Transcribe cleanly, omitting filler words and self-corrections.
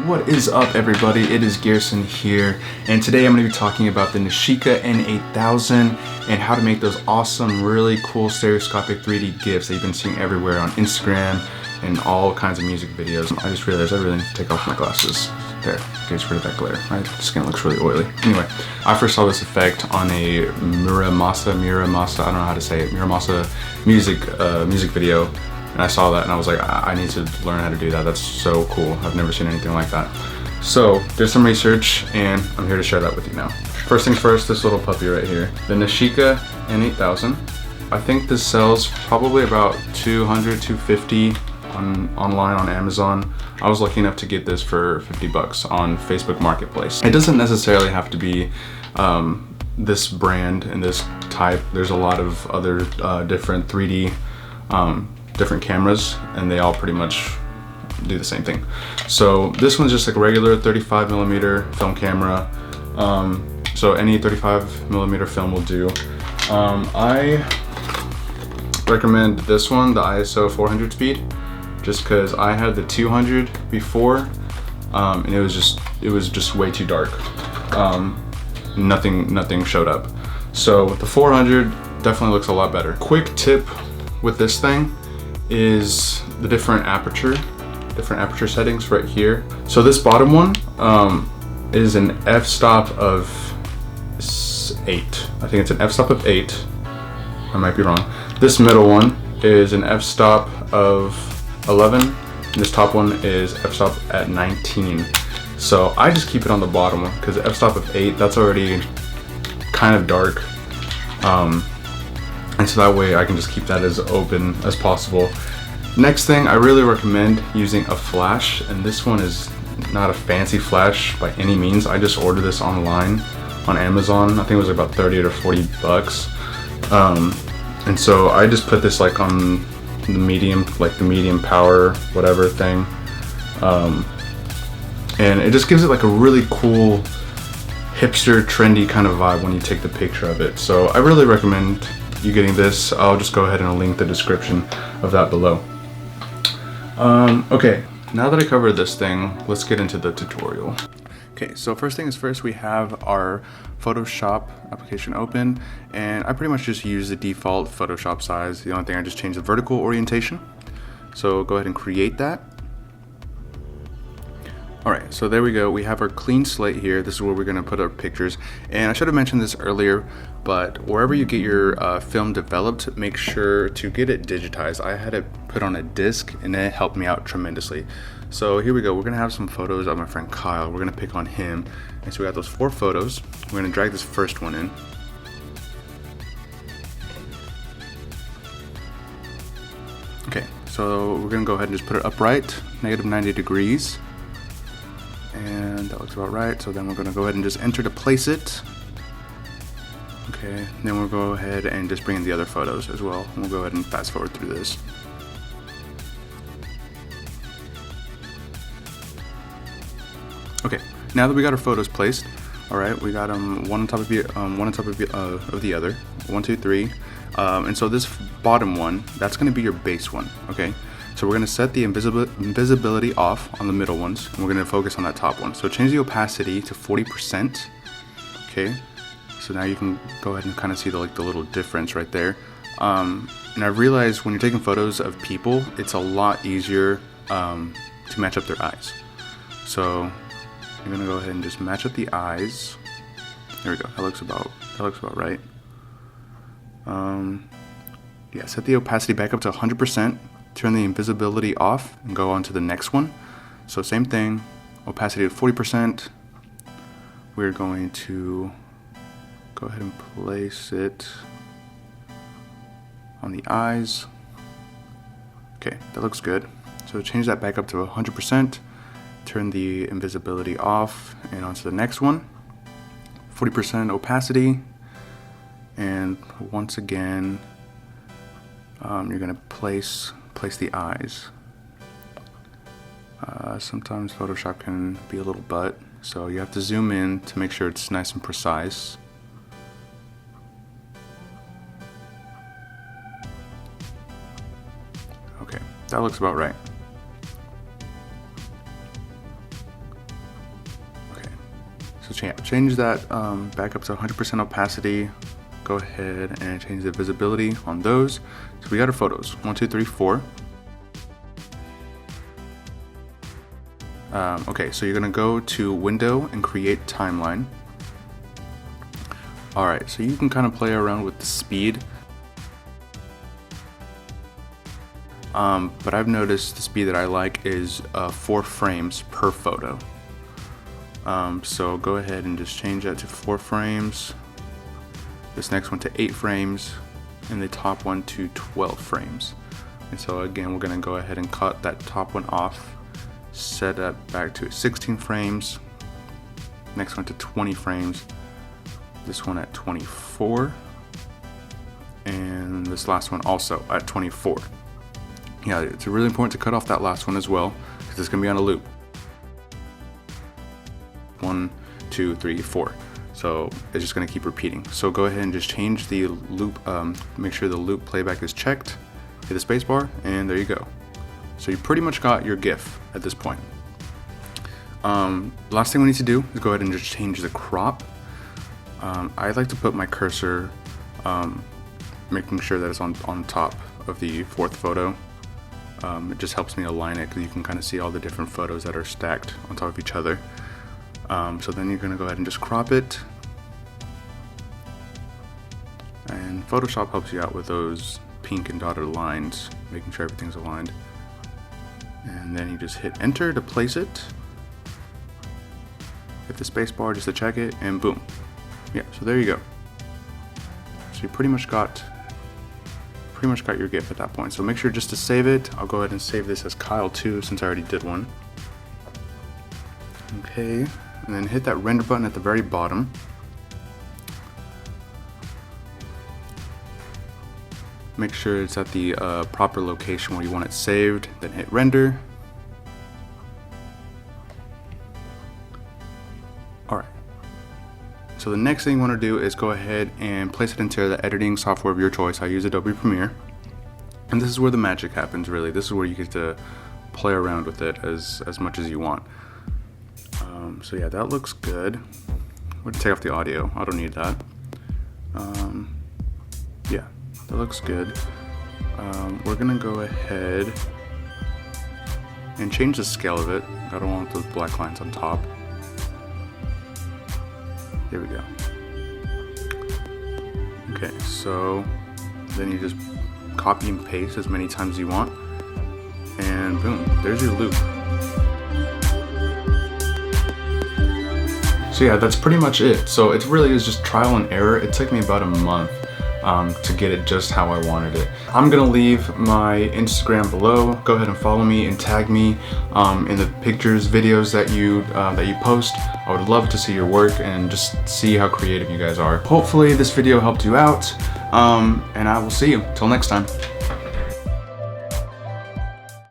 What is up, everybody? It is Garrison here, and today I'm going to be talking about the Nishika N8000 and how to make those awesome, really cool stereoscopic 3D GIFs that you've been seeing everywhere on Instagram and all kinds of music videos. I just realized I really need to take off my glasses. There, gets rid of that glare. My skin looks really oily. Anyway, I first saw this effect on a Mura Masa, I don't know how to say it, Mura Masa music video. And I saw that and I was like, I need to learn how to do that. That's so cool. I've never seen anything like that. So did some research and I'm here to share that with you now. First things first, this little puppy right here, the Nishika N8000. I think this sells probably about $200, $250 online on Amazon. I was lucky enough to get this for 50 bucks on Facebook Marketplace. It doesn't necessarily have to be this brand and this type. There's a lot of other different 3D different cameras, and they all pretty much do the same thing. So this one's just like a regular 35mm film camera. So any 35mm film will do. I recommend this one, the ISO 400 speed, just because I had the 200 before, and it was just way too dark. Nothing showed up. So with the 400, definitely looks a lot better. Quick tip with this thing is the different aperture settings right here. So this bottom one is an f-stop of 8. I think it's an f-stop of 8. I might be wrong. This middle one is an f-stop of 11. And this top one is f-stop at 19. So I just keep it on the bottom one because f-stop of 8, that's already kind of dark. And so that way I can just keep that as open as possible. Next thing, I really recommend using a flash, and this one is not a fancy flash by any means. I just ordered this online on Amazon. I think it was about 30 to 40 bucks. And so I just put this like on the medium power, whatever thing. And it just gives it like a really cool, hipster, trendy kind of vibe when you take the picture of it. So I really recommend you getting this. I'll just go ahead and link the description of that below. Okay, now that I covered this thing, let's get into the tutorial. Okay, so first thing is first, we have our Photoshop application open, and I pretty much just use the default Photoshop size. The only thing I just changed the vertical orientation. So go ahead and create that. Alright, so there we go. We have our clean slate here. This is where we're going to put our pictures. And I should have mentioned this earlier, but wherever you get your film developed, make sure to get it digitized. I had it put on a disc and it helped me out tremendously. So here we go. We're going to have some photos of my friend Kyle. We're going to pick on him. And so we got those 4 photos. We're going to drag this first one in. Okay, so we're going to go ahead and just put it upright, negative 90 degrees. And that looks about right. So then we're going to go ahead and just enter to place it. Okay, then we'll go ahead and just bring in the other photos as well. And we'll go ahead and fast forward through this. Okay, now that we got our photos placed, all right, we got them one on top of the other, 1, 2, 3, and so this bottom one, that's going to be your base one. Okay. So we're going to set the invisibility off on the middle ones, and we're going to focus on that top one. So change the opacity to 40%. Okay, so now you can go ahead and kind of see the little difference right there. And I realized when you're taking photos of people, it's a lot easier to match up their eyes. So you're going to go ahead and just match up the eyes. There we go. That looks about right. Yeah, set the opacity back up to 100%. Turn the invisibility off and go on to the next one. So same thing, opacity at 40%. We're going to go ahead and place it on the eyes. Okay, that looks good. So change that back up to 100%. Turn the invisibility off and on to the next one. 40% opacity. And once again, you're gonna place the eyes. Sometimes Photoshop can be a little butt, so you have to zoom in to make sure it's nice and precise. Okay, that looks about right. So change that back up to 100% opacity. Go ahead and change the visibility on those. So we got our photos, 1, 2, 3, 4. Okay, so you're gonna go to Window and Create Timeline. All right, so you can kind of play around with the speed. But I've noticed the speed that I like is 4 frames per photo. So go ahead and just change that to 4 frames. This next one to 8 frames, and the top one to 12 frames. And so again, we're gonna go ahead and cut that top one off, set that back to 16 frames. Next one to 20 frames. This one at 24. And this last one also at 24. Yeah, it's really important to cut off that last one as well, because it's gonna be on a loop. 1, 2, 3, 4. So it's just gonna keep repeating. So go ahead and just change the loop, make sure the loop playback is checked, hit the space bar, and there you go. So you pretty much got your GIF at this point. Last thing we need to do is go ahead and just change the crop. I like to put my cursor, making sure that it's on top of the 4th photo. It just helps me align it because you can kind of see all the different photos that are stacked on top of each other. So then you're going to go ahead and just crop it. And Photoshop helps you out with those pink and dotted lines, making sure everything's aligned. And then you just hit enter to place it. Hit the space bar just to check it, and boom. Yeah, so there you go. So you pretty much got your GIF at that point. So make sure just to save it. I'll go ahead and save this as Kyle 2 since I already did one. Okay, and then hit that render button at the very bottom. Make sure it's at the proper location where you want it saved, then hit render. Alright. So the next thing you want to do is go ahead and place it into the editing software of your choice. I use Adobe Premiere. And this is where the magic happens, really. This is where you get to play around with it as much as you want. So yeah, that looks good. I'm going to take off the audio. I don't need that. Yeah, that looks good. We're going to go ahead and change the scale of it. I don't want those black lines on top. There we go. Okay, so then you just copy and paste as many times as you want, and boom, there's your loop. So yeah, that's pretty much it. So it really is just trial and error. It took me about a month to get it just how I wanted it. I'm gonna leave my Instagram below. Go ahead and follow me and tag me in the pictures, videos that you post. I would love to see your work and just see how creative you guys are. Hopefully this video helped you out, and I will see you till next time.